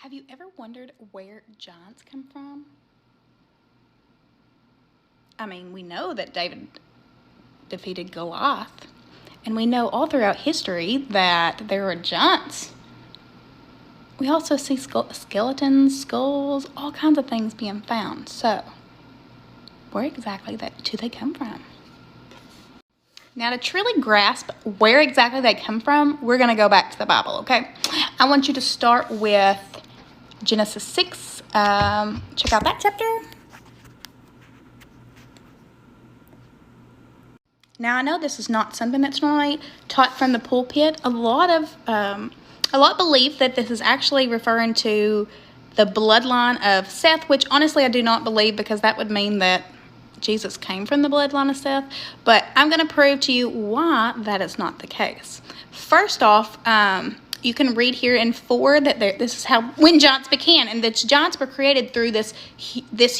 Have you ever wondered where giants come from? I mean, we know that David defeated Goliath, and we know all throughout history that there are giants. We also see skeletons, skulls, all kinds of things being found. So, where exactly do they come from? Now, to truly grasp where exactly they come from, we're going to go back to the Bible, okay? I want you to start with Genesis 6. Check out that chapter. Now, I know this is not something that's normally taught from the pulpit. A lot believe that this is actually referring to the bloodline of Seth, which honestly I do not believe, because that would mean that Jesus came from the bloodline of Seth. But I'm going to prove to you why that is not the case. First off, you can read here in 4 that this is when giants began, and the giants were created through this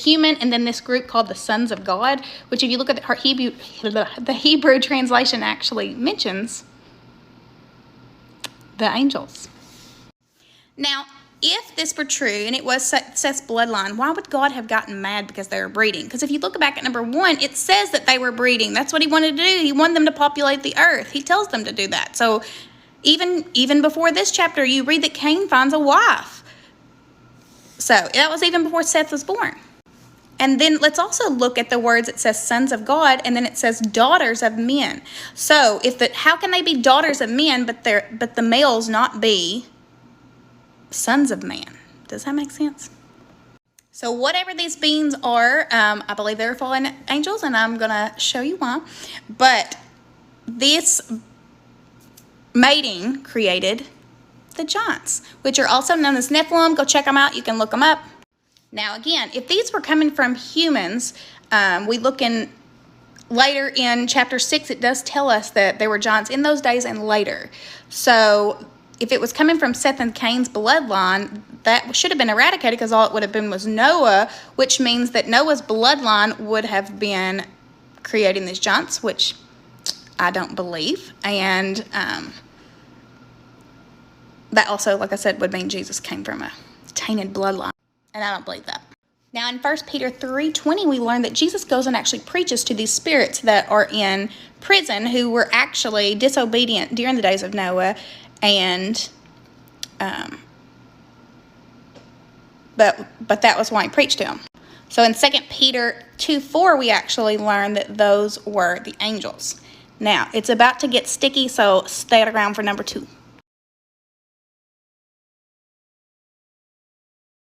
human and then this group called the sons of God, which if you look at the Hebrew translation actually mentions the angels. Now, if this were true and it was Seth's bloodline, why would God have gotten mad because they were breeding? Because if you look back at number 1, it says that they were breeding. That's what he wanted to do. He wanted them to populate the earth. He tells them to do that. So even before this chapter, you read that Cain finds a wife. So that was even before Seth was born. And then let's also look at the words. It says sons of God, and then it says daughters of men. So how can they be daughters of men, but the males not be sons of man? Does that make sense? So whatever these beings are, I believe they're fallen angels, and I'm going to show you why. But this mating created the giants, which are also known as Nephilim. Go check them out. You can look them up. Now, again, if these were coming from humans, we look in later in chapter 6, it does tell us that there were giants in those days and later. So if it was coming from Seth and Cain's bloodline, that should have been eradicated, because all it would have been was Noah, which means that Noah's bloodline would have been creating these giants, which I don't believe. And that also, like I said, would mean Jesus came from a tainted bloodline. And I don't believe that. Now, in 1 Peter 3:20, we learn that Jesus goes and actually preaches to these spirits that are in prison, who were actually disobedient during the days of Noah. And but that was why he preached to them. So in 2 Peter 2:4, we actually learn that those were the angels. Now, it's about to get sticky, so stay around for number 2.